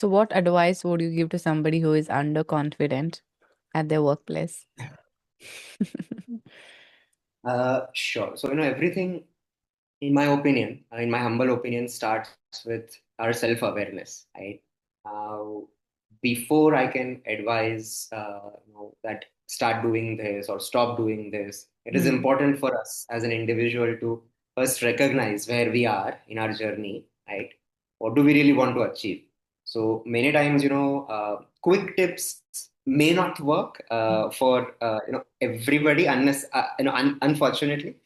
So, what advice would you give to somebody who is underconfident at their workplace? Sure. So, everything, in my opinion, in my humble opinion, starts with our self-awareness, right? Uh, Before I can advise, that start doing this or stop doing this, it is Hmm. important for us as an individual to first recognize where we are in our journey, right? What do we really want to achieve? So many times, quick tips may not work for everybody, unless unfortunately.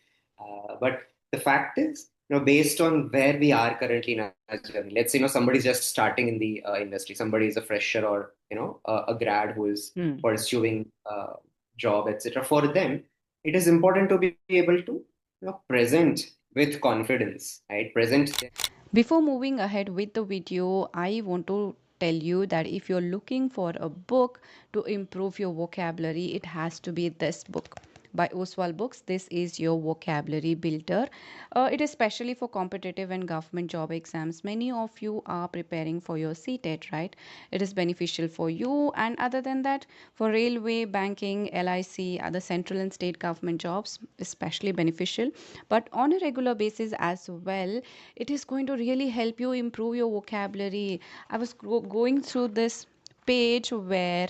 But the fact is, based on where we are currently in our journey, let's say, somebody's just starting in the industry, somebody is a fresher or, a grad who is Hmm. pursuing job, etc. For them, it is important to be able to, present with confidence, right? Present. Before moving ahead with the video, I want to tell you that if you're looking for a book to improve your vocabulary, it has to be this book by Oswald Books. This is your vocabulary builder. It is especially for competitive and government job exams. Many of you are preparing for your CTET, right? It is beneficial for you, and other than that, for railway, banking, LIC, other central and state government jobs, especially beneficial. But on a regular basis as well, it is going to really help you improve your vocabulary. I was going through this page where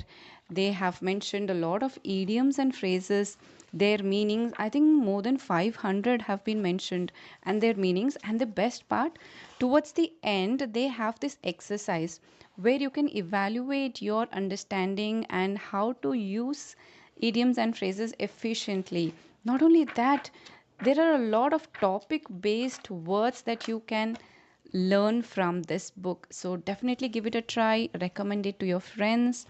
they have mentioned a lot of idioms and phrases, their meanings. I think more than 500 have been mentioned, and their meanings. And the best part, towards the end, they have this exercise where you can evaluate your understanding and how to use idioms and phrases efficiently. Not only that, there are a lot of topic based words that you can learn from this book. So definitely give it a try, recommend it to your friends.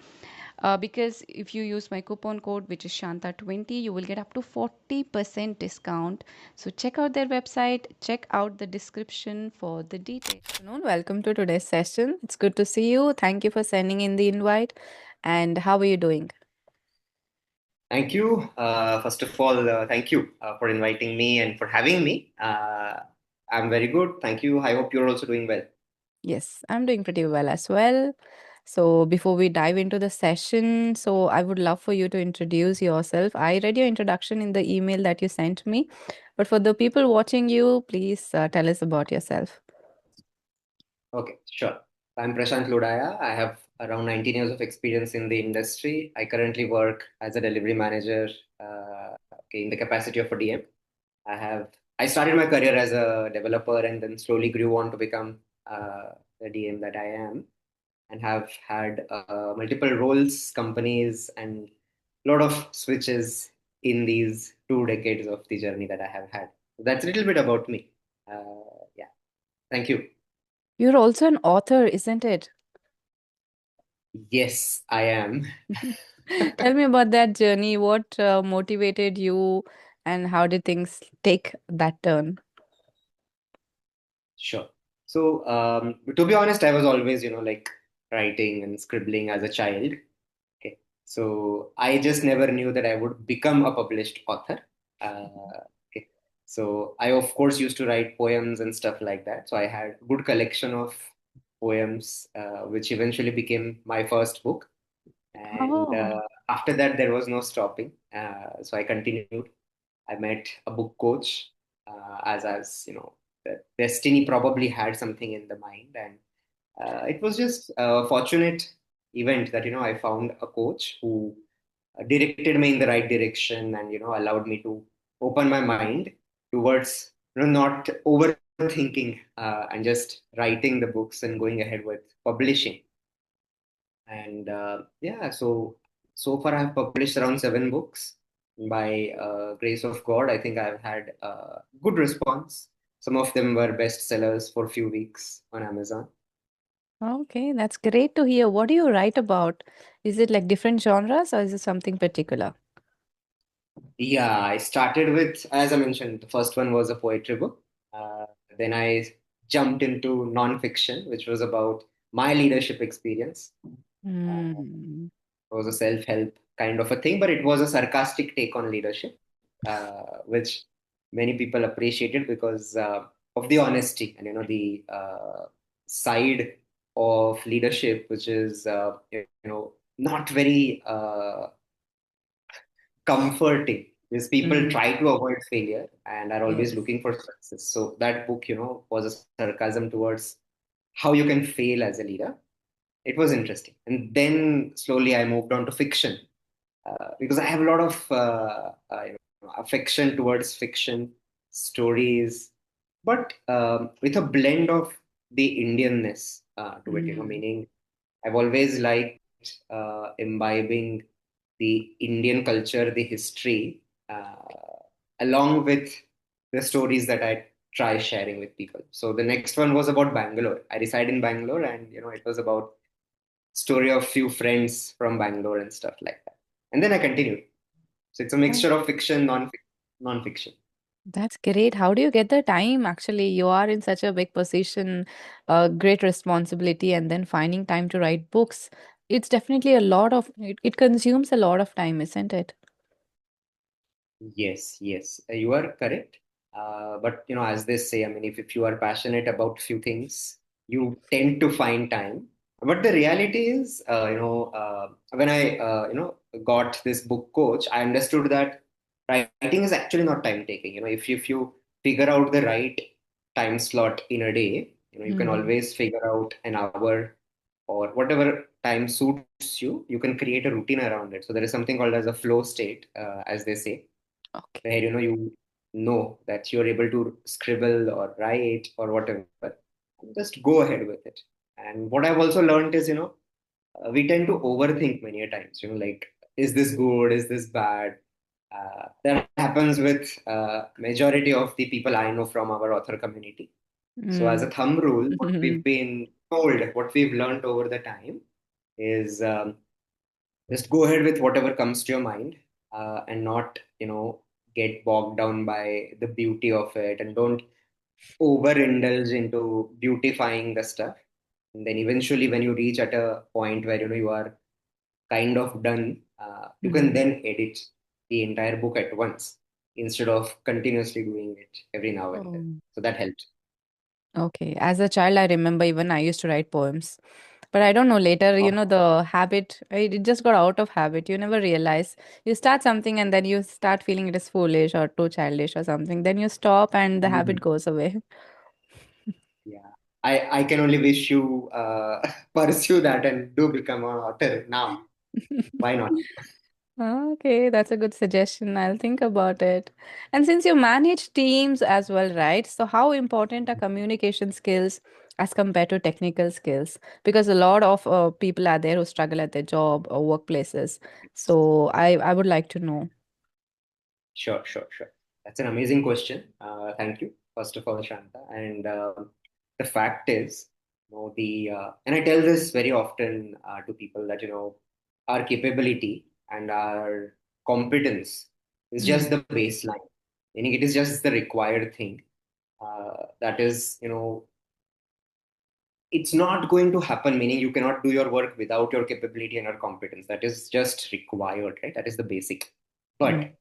Because if you use my coupon code, which is Shantha20, you will get up to 40% discount. So check out their website, check out the description for the details. Afternoon, welcome to today's session. It's good to see you. Thank you for sending in the invite. And how are you doing? Thank you. First of all, thank you for inviting me and for having me. I'm very good. Thank you. I hope you're also doing well. Yes, I'm doing pretty well as well. So, before we dive into the session, so I would love for you to introduce yourself. I read your introduction in the email that you sent me, but for the people watching you, please tell us about yourself. Okay, sure. I'm Prashant Lodaya. I have around 19 years of experience in the industry. I currently work as a delivery manager, okay, in the capacity of a DM. I started my career as a developer and then slowly grew on to become the DM that I am, and have had multiple roles, companies, and a lot of switches in these 2 decades of the journey that I have had. So that's a little bit about me. Yeah, thank you. You're also an author, isn't it? Yes, I am. Tell me about that journey. What motivated you, and how did things take that turn? Sure. So, to be honest, I was always, like writing and scribbling as a child. Okay. So I just never knew that I would become a published author. Okay. So I, of course, used to write poems and stuff like that. So I had a good collection of poems, which eventually became my first book. And Oh. after that, there was no stopping. So I continued. I met a book coach, as the destiny probably had something in the mind, and it was just a fortunate event that I found a coach who directed me in the right direction, and allowed me to open my mind towards not overthinking, and just writing the books and going ahead with publishing. And yeah, so far I've published around 7 books. By grace of God, I think I've had good response. Some of them were bestsellers for a few weeks on Amazon. Okay, that's great to hear. What do you write about? Is it like different genres or is it something particular? Yeah, I started with, as I mentioned, the first one was a poetry book. Uh, then I jumped into nonfiction, which was about my leadership experience. Hmm. It was a self-help kind of a thing, but it was a sarcastic take on leadership, which many people appreciated because of the honesty and the side. of leadership, which is not very comforting. Is people Mm. try to avoid failure and are always Yes. looking for success. So that book, was a sarcasm towards how you can fail as a leader. It was interesting, and then slowly I moved on to fiction because I have a lot of affection towards fiction stories, but with a blend of the Indianness to it. Mm. Meaning I've always liked imbibing the Indian culture, the history, along with the stories that I try sharing with people. So the next one was about Bangalore. I reside in Bangalore, and it was about story of few friends from Bangalore and stuff like that. And then I continued. So it's a Oh, mixture of fiction, non-fiction. that's great. How do you get the time? Actually, you are in such a big position, great responsibility, and then finding time to write books. It's definitely a lot of, it consumes a lot of time, isn't it? Yes, yes, you are correct. But as they say, I mean, if you are passionate about few things, you tend to find time. But the reality is, when I got this book coach, I understood that writing is actually not time taking. If you figure out the right time slot in a day, you can Mm. always figure out an hour or whatever time suits you. You can create a routine around it. So there is something called as a flow state, as they say, Okay. where you know that you're able to scribble or write or whatever. Just go ahead with it. And what I've also learned is, we tend to overthink many a times. Like, is this good? Is this bad? That happens with majority of the people I know from our author community. So, as Mm. a thumb rule, what we've been told, what we've learned over the time is, just go ahead with whatever comes to your mind, and not get bogged down by the beauty of it, and don't overindulge into beautifying the stuff. And then eventually when you reach at a point where you are kind of done, you can Mm. then edit the entire book at once instead of continuously doing it every now and then. Oh. So that helps. Okay. As a child, I remember even I used to write poems. But I don't know, later, the habit, it just got out of habit. You never realize. You start something and then you start feeling it is foolish or too childish or something. Then you stop and the habit Mhm. goes away. Yeah, I can only wish you pursue that and do become an author now. Why not? Okay, that's a good suggestion. I'll think about it. And since you manage teams as well, right? So how important are communication skills as compared to technical skills? Because a lot of people are there who struggle at their job or workplaces. So I would like to know. Sure, sure, sure. That's an amazing question. Thank you, first of all, Shanta. And the fact is, and I tell this very often to people that our capability and our competence is Mm, just the baseline, meaning it is just the required thing. That is, it's not going to happen. Meaning you cannot do your work without your capability and your competence. That is just required, right? That is the basic. But mm,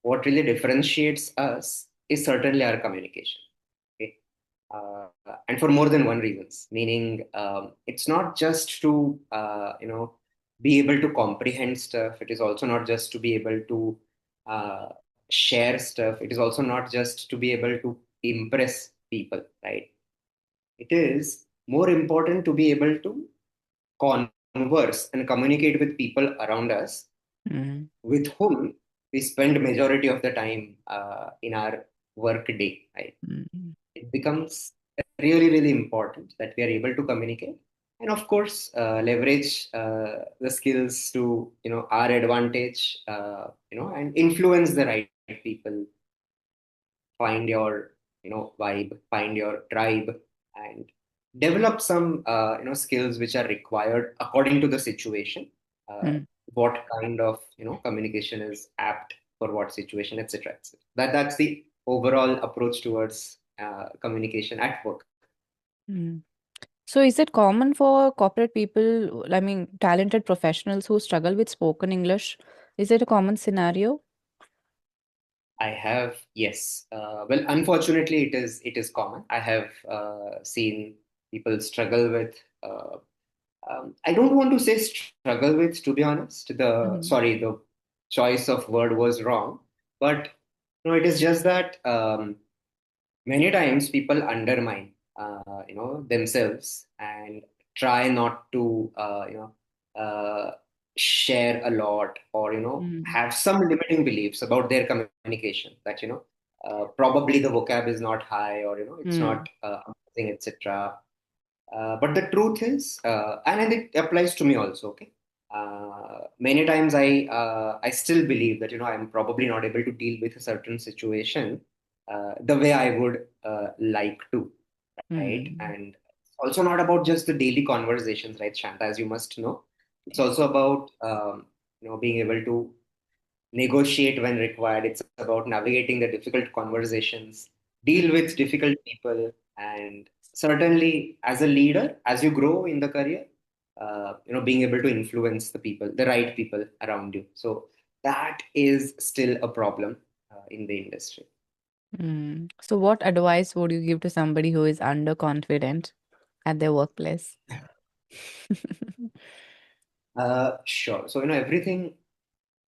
what really differentiates us is certainly our communication. Okay? Uh, and for more than one reasons. Meaning, it's not just to be able to comprehend stuff. It is also not just to be able to uh, share stuff. It is also not just to be able to impress people. Right? It is more important to be able to converse and communicate with people around us mm, with whom we spend majority of the time in our work day, right? mm, It becomes really, really important that we are able to communicate and of course leverage the skills to our advantage, and influence the right people, find your vibe, find your tribe, and develop some skills which are required according to the situation. uh, mm. what kind of communication is apt for what situation, etc., etc. That's the overall approach towards communication at work. Mm. So is it common for corporate people, I mean, talented professionals who struggle with spoken English? Is it a common scenario? I have, yes. Well, unfortunately, it is common. I have seen people struggle with uh, I don't want to say struggle with, to be honest. Mm, The choice of word was wrong, but it is just that many times people undermine, themselves and try not to, share a lot, or mm, have some limiting beliefs about their communication. That probably the vocab is not high, or it's mm, not amazing, etc. But the truth is, and it applies to me also. Okay, many times I still believe that I'm probably not able to deal with a certain situation the way I would like to, right? mm. And it's also not about just the daily conversations, right, Shanta? As you must know, it's Yes. also about being able to negotiate when required. It's about navigating the difficult conversations, deal Mm, with difficult people, and certainly as a leader, as you grow in the career, being able to influence the right people around you. So that is still a problem in the industry. mm. So, what advice would you give to somebody who is underconfident at their workplace? Sure. So, everything,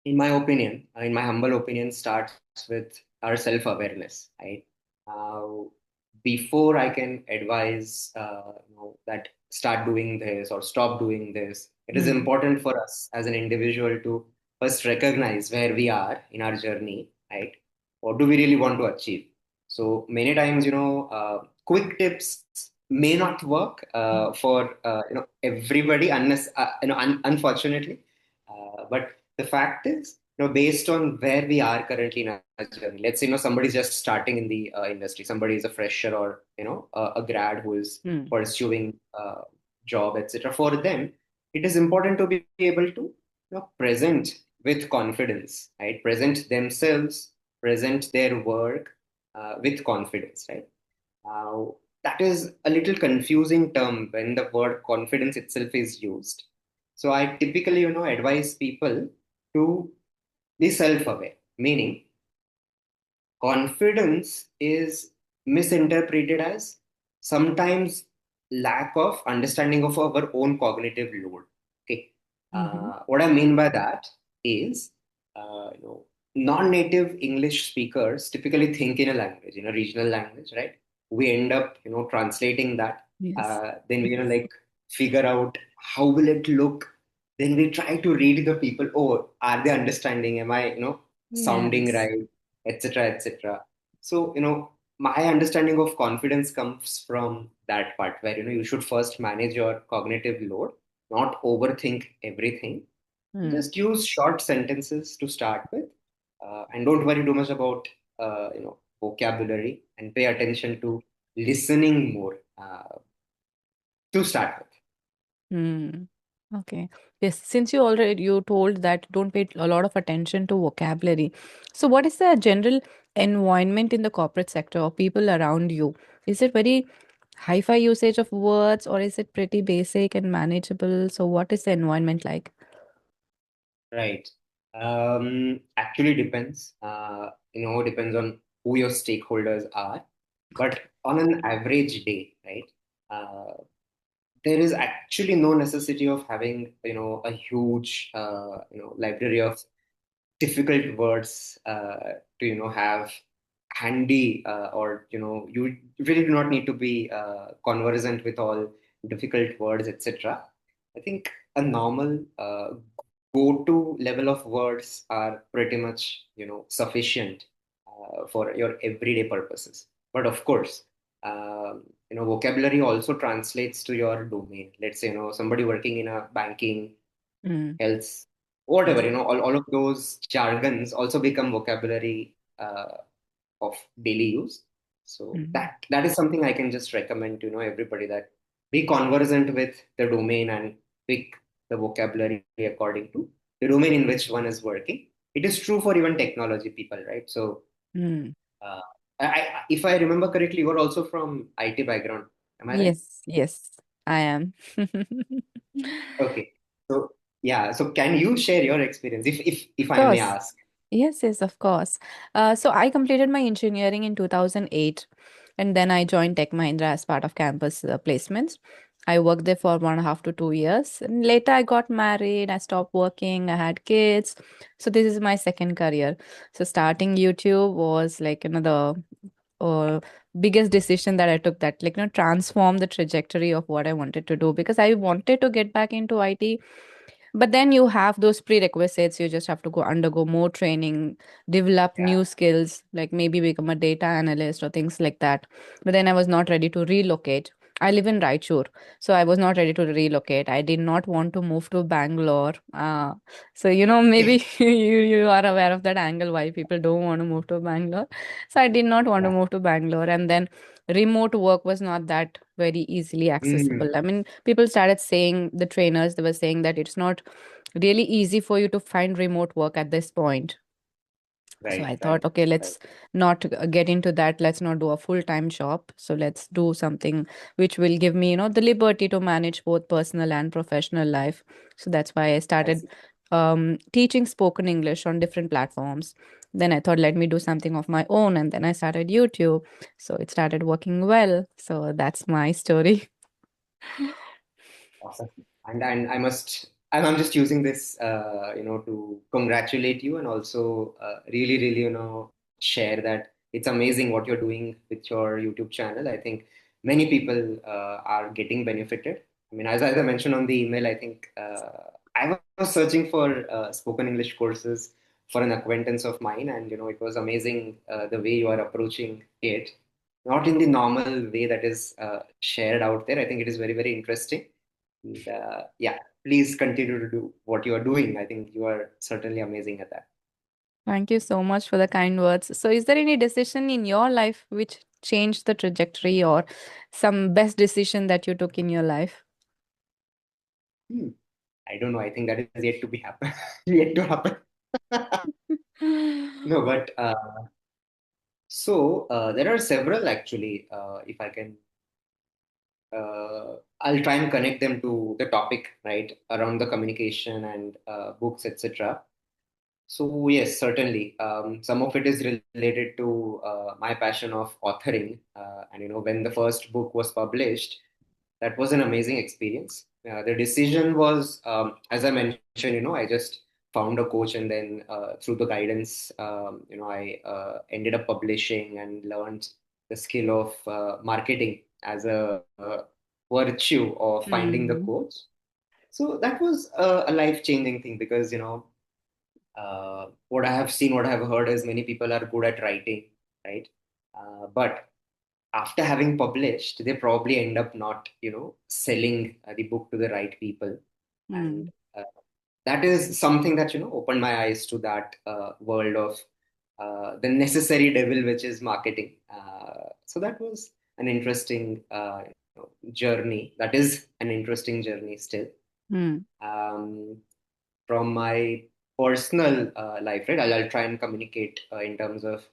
in my humble opinion, starts with our self awareness, right? Uh, Before I can advise, that start doing this or stop doing this, it is Mm, important for us as an individual to first recognize where we are in our journey, right? What do we really want to achieve? So many times, quick tips may not work for everybody, unless unfortunately. But the fact is, based on where we are currently in our journey, let's say, somebody's just starting in the industry, somebody is a fresher, or a grad who is mm, pursuing job, etc. For them, it is important to be able to present with confidence, right? Present themselves, present their work with confidence, right? Now, that is a little confusing term when the word confidence itself is used. So I typically, advise people to be self-aware, meaning confidence is misinterpreted as sometimes lack of understanding of our own cognitive load. Okay, mhm. what I mean by that is, non-native English speakers typically think in a language, in a regional language, right? We end up, translating that. Yes. Then we, figure out how will it look. Then we try to read the people. Oh, are they understanding? Am I, sounding Yes. right? Etc. etc. So, my understanding of confidence comes from that part, where you should first manage your cognitive load, not overthink everything. Mm, Just use short sentences to start with, and don't worry too much about vocabulary, and pay attention to listening more to start with. mm. Okay. Yes, since you told that don't pay a lot of attention to vocabulary. So what is the general environment in the corporate sector or people around you? Is it very hi-fi usage of words or is it pretty basic and manageable? So what is the environment like? Right. Actually depends. Depends on who your stakeholders are. But on an average day, right, there is actually no necessity of having, a huge, library of difficult words to, have handy, or, you really do not need to be conversant with all difficult words, etc. I think a normal go-to level of words are pretty much sufficient for your everyday purposes. But of course, vocabulary also translates to your domain. Let's say somebody working in a banking, Mm, health, whatever, yes. all of those jargons also become vocabulary of daily use. So Mm, that is something I can just recommend to everybody, that be conversant with the domain and pick the vocabulary according to the domain in which one is working. It is true for even technology people, right? So mm. uh, if I remember correctly, you were also from IT background. Am I right? Yes, yes, I am. Okay. So yeah. So can you share your experience, if Of I may course. ask? Yes, yes, of course. So I completed my engineering in 2008 and then I joined Tech Mahindra as part of campus placements. I worked there for 1.5 to 2 years. And later I got married, I stopped working, I had kids. So this is my second career. So starting YouTube was like another biggest decision that I took, that like transform the trajectory of what I wanted to do, because I wanted to get back into IT. But then you have those prerequisites. You just have to go undergo more training, develop Yeah. new skills, like maybe become a data analyst or things like that. But then I was not ready to relocate. I live in Raichur, so I was not ready to relocate. I did not want to move to Bangalore. So maybe you are aware of that angle why people don't want to move to Bangalore. So I did not want to Yeah. move to Bangalore, and then remote work was not that very easily accessible. Mm, I mean, people started saying, the trainers, they were saying that it's not really easy for you to find remote work at this point. So right, I thought, right, okay, right. let's not get into that. Let's not do a full-time job. So let's do something which will give me, the liberty to manage both personal and professional life. So that's why I I started see. teaching spoken English on different platforms. Then I thought, let me do something of my own. And then I started YouTube. So it started working well. So that's my story. Awesome. And I'm just using this, to congratulate you and also really, really, share that it's amazing what you're doing with your YouTube channel. I think many people are getting benefited. I mean, as I mentioned on the email, I think I was searching for spoken English courses for an acquaintance of mine, and it was amazing the way you are approaching it. Not in the normal way that is shared out there. I think it is very, very interesting. And yeah, please continue to do what you are doing. I think you are certainly amazing at that. Thank you so much for the kind words. So, is there any decision in your life which changed the trajectory, or some best decision that you took in your life? Hmm. I don't know. I think that is yet to be happen. Yet to happen. No, but there are several actually. If I can, I'll try and connect them to the topic, right, around the communication and books, etc. So yes, certainly. Some of it is related to my passion of authoring, and when the first book was published, that was an amazing experience. The decision was, as I mentioned, I just found a coach, and then through the guidance, I ended up publishing and learned the skill of marketing as a virtue of finding the Hmm. coach. So that was a life-changing thing because what I have seen, what I have heard is many people are good at writing, right? But after having published, they probably end up not, selling the book to the right people. And Hmm. that is something that, opened my eyes to that world of the necessary devil, which is marketing. So that was an interesting journey. That is an interesting journey still. Hmm. Um, from my personal life, right? I'll try and communicate in terms of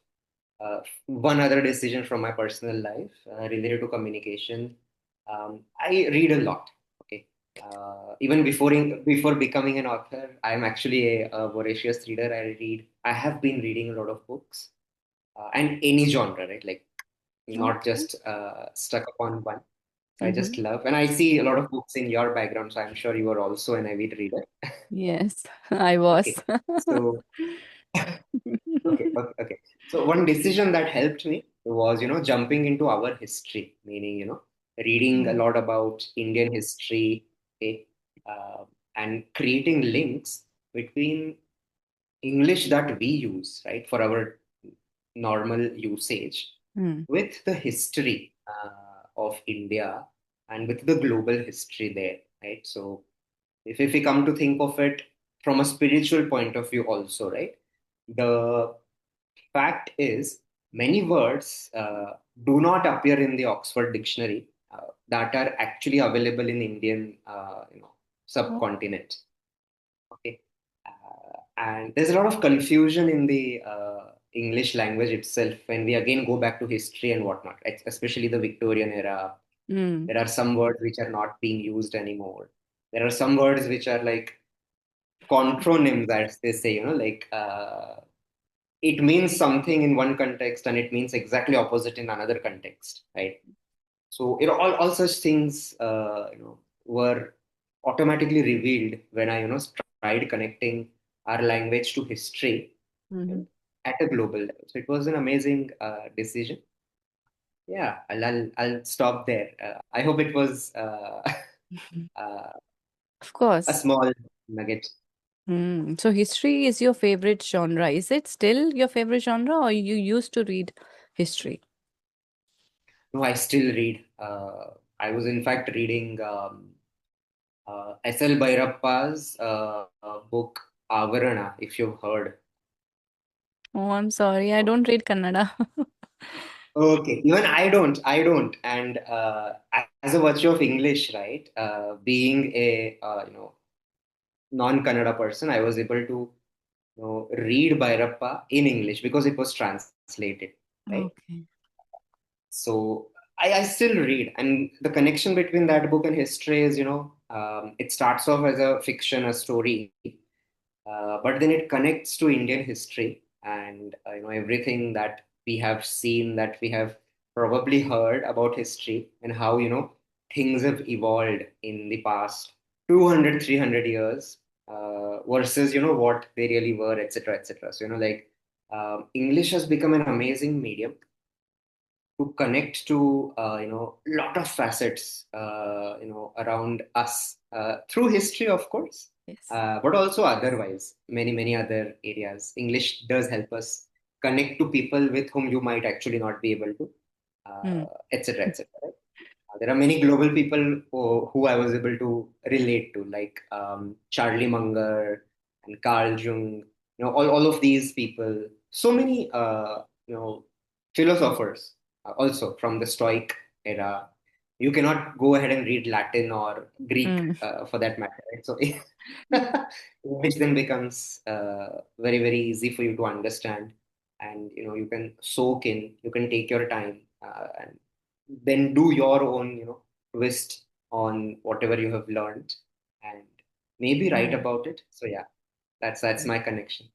one other decision from my personal life related to communication. I read a lot. Okay, even before becoming an author, I'm actually a voracious reader. I have been reading a lot of books and any genre, right? Like not Okay. just stuck upon one. So I Mm-hmm. just love, and I see a lot of books in your background. So I'm sure you are also an avid reader. Yes, I was. Okay, so okay. So one decision that helped me was, jumping into our history, meaning, reading a Hmm. lot about Indian history, okay, uh, and creating links between English that we use, right, for our normal usage Hmm. with the history of India and with the global history there, right? So if we come to think of it from a spiritual point of view also, right? The fact is, many words do not appear in the Oxford Dictionary that are actually available in Indian, Oh. subcontinent. Okay, and there's a lot of confusion in the English language itself when we again go back to history and whatnot, especially the Victorian era. Hmm. There are some words which are not being used anymore. There are some words which are like contronyms, as they say, like it means something in one context and it means exactly opposite in another context, right? So all such things were automatically revealed when I tried connecting our language to history Mm-hmm. at a global level. So it was an amazing decision. Yeah, I'll stop there. I hope it was uh, Of a course. small nugget. So history is your favorite genre. Is it still your favorite genre, or you used to read history? No, I still read. I was in fact reading S.L. Bhairappa's book Avarana, if you've heard. Oh, I'm sorry, I don't read Kannada. Okay, even I don't. And as a virtue of English, right, being a non-Kannada person, I was able to read Bhairappa in English because it was translated, right? Okay. So I still read, and the connection between that book and history is, it starts off as a fiction, a story, but then it connects to Indian history and everything that we have seen, that we have probably heard about history, and how things have evolved in the past 200, 300 years versus what they really were, etc., etc. So like English has become an amazing medium to connect to lot of facets around us through history, of course, Yes. but also otherwise many other areas. English does help us connect to people with whom you might actually not be able to, Hmm. etc., etc. There are many global people who I was able to relate to, like Charlie Munger and Carl Jung. All of these people. So many, philosophers also from the Stoic era. You cannot go ahead and read Latin or Greek Hmm. for that matter, right? So, which then becomes very easy for you to understand, and you can soak in. You can take your time and then do your own twist on whatever you have learned, and maybe write Hmm. about it. So yeah, that's my connection.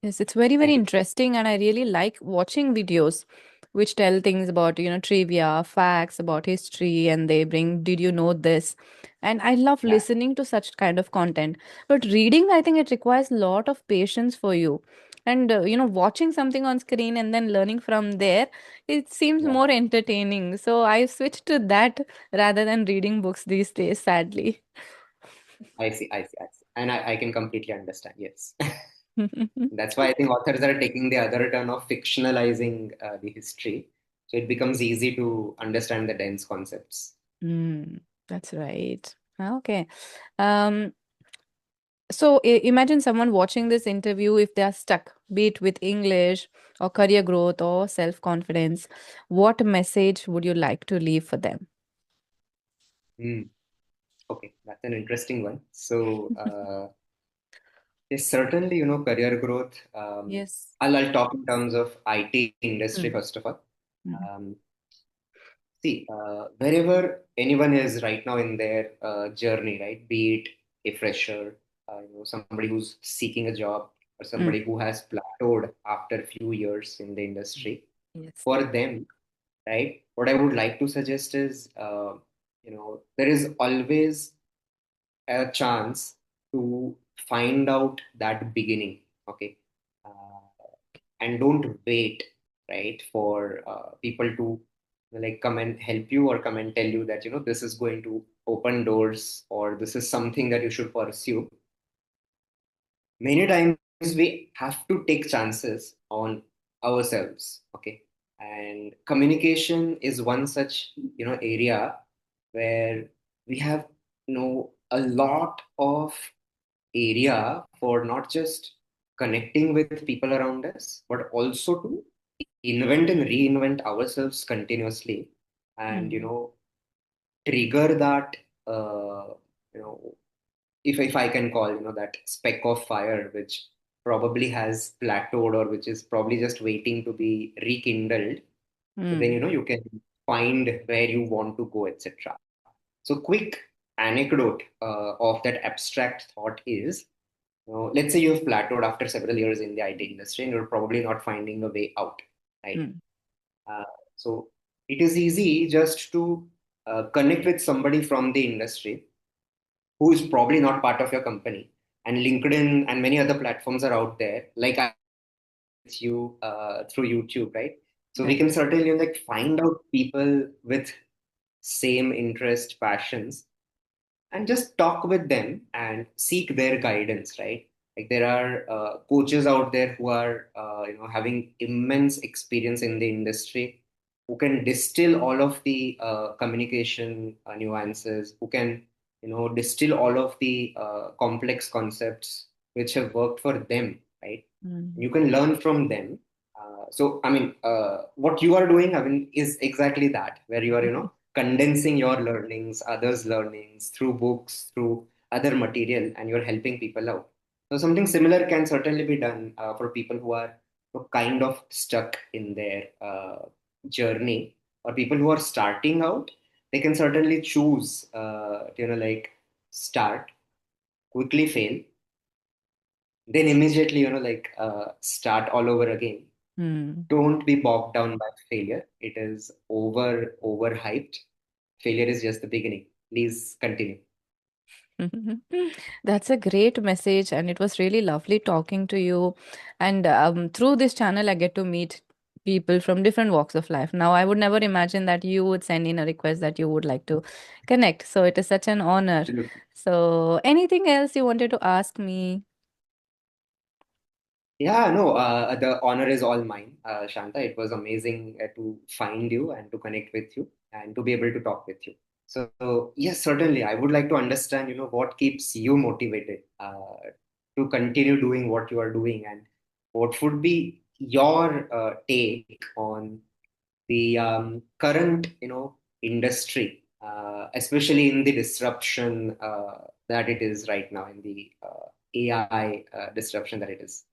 Yes, it's very, very Thank you. interesting, and I really like watching videos which tell things about, trivia, facts about history, and they bring, did you know this? And I love Yeah, listening to such kind of content. But reading, I think it requires a lot of patience for you. And, watching something on screen and then learning from there, it seems yeah, more entertaining. So I switched to that rather than reading books these days, sadly. I see, and I can completely understand. Yes. That's why I think authors are taking the other turn of fictionalizing the history, so it becomes easy to understand the dense concepts. Mm, that's right. Okay. Um, so imagine someone watching this interview if they are stuck, be it with English or career growth or self-confidence. What message would you like to leave for them? Hmm. Okay, that's an interesting one. So, yes, certainly, career growth. Yes. I'll talk in terms of IT industry Mm, first of all. mm, Um, See, wherever anyone is right now in their journey, right, be it a fresher, somebody who's seeking a job, or mm, somebody who has plateaued after a few years in the industry, yes. for them, right, what I would like to suggest is, there is always a chance to find out that beginning, okay, and don't wait, right, for people to like come and help you or come and tell you that this is going to open doors or this is something that you should pursue. Many times we have to take chances on ourselves, okay, and communication is one such area where we have a lot of area for not just connecting with people around us, but also to invent and reinvent ourselves continuously, and Mm, trigger that uh, you know if I can call that speck of fire which probably has plateaued or which is probably just waiting to be rekindled. So then mm, you can find where you want to go, etc. So quick anecdote of that abstract thought is, let's say you have plateaued after several years in the IT industry and you're probably not finding a way out, right? mm, Uh, so it is easy just to connect with somebody from the industry who is probably not part of your company. And LinkedIn and many other platforms are out there. Like I with you through YouTube, right? So we Right. can certainly like find out people with same interest, passions, and just talk with them and seek their guidance, right? Like there are coaches out there who are having immense experience in the industry, who can distill all of the communication nuances, who can distill all of the complex concepts which have worked for them, right? Mm. You can learn from them. So I mean, what you are doing, I mean, is exactly that, where you are condensing your learnings, others' learnings through books, through other material, and you're helping people out. So something similar can certainly be done for people who are kind of stuck in their journey, or people who are starting out. They can certainly choose, like start, quickly fail, then immediately, start all over again. Hmm. Don't be bogged down by failure. It is overhyped. Failure is just the beginning. Please continue. That's a great message, and it was really lovely talking to you. And through this channel, I get to meet people from different walks of life. Now, I would never imagine that you would send in a request that you would like to connect. So it is such an honor. Absolutely. So, anything else you wanted to ask me? Yeah, no, the honor is all mine, Shanta. It was amazing to find you and to connect with you and to be able to talk with you. So, yes, certainly, I would like to understand, what keeps you motivated to continue doing what you are doing, and what would be your take on the current, industry, especially in the disruption that it is right now, in the AI disruption that it is.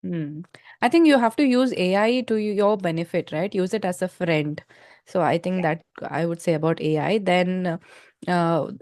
Hmm. I think you have to use AI to your benefit, right? Use it as a friend. So I think Yeah, that I would say about AI. Then,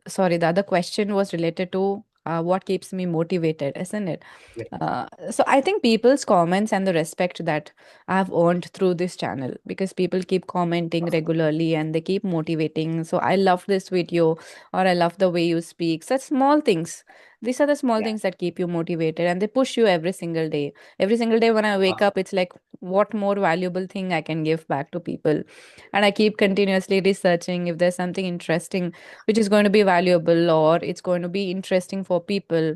sorry, the other question was related to what keeps me motivated, isn't it? yeah, So I think people's comments and the respect that I've earned through this channel, because people keep commenting awesome. regularly and they keep motivating. So I love this video, or I love the way you speak. Such small things. These are the small Yeah, things that keep you motivated, and they push you every single day when I wake awesome. up. It's like, what more valuable thing I can give back to people? And I keep continuously researching if there's something interesting which is going to be valuable, or it's going to be interesting for people,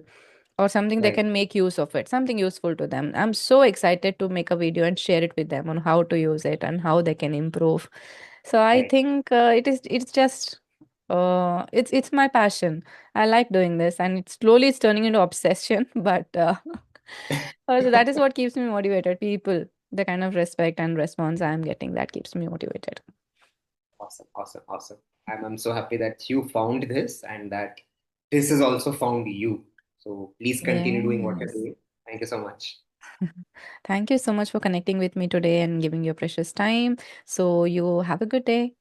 or something they Right, can make use of it, something useful to them. I'm so excited to make a video and share it with them on how to use it and how they can improve. So I right. think it's just it's my passion. I like doing this, and it's turning into obsession. But so that is what keeps me motivated. People, the kind of respect and response I'm getting, that keeps me motivated. Awesome, awesome, awesome. I'm so happy that you found this and that this has also found you. So please continue doing what you're Yes. doing. Thank you so much. Thank you so much for connecting with me today and giving your precious time. So you have a good day.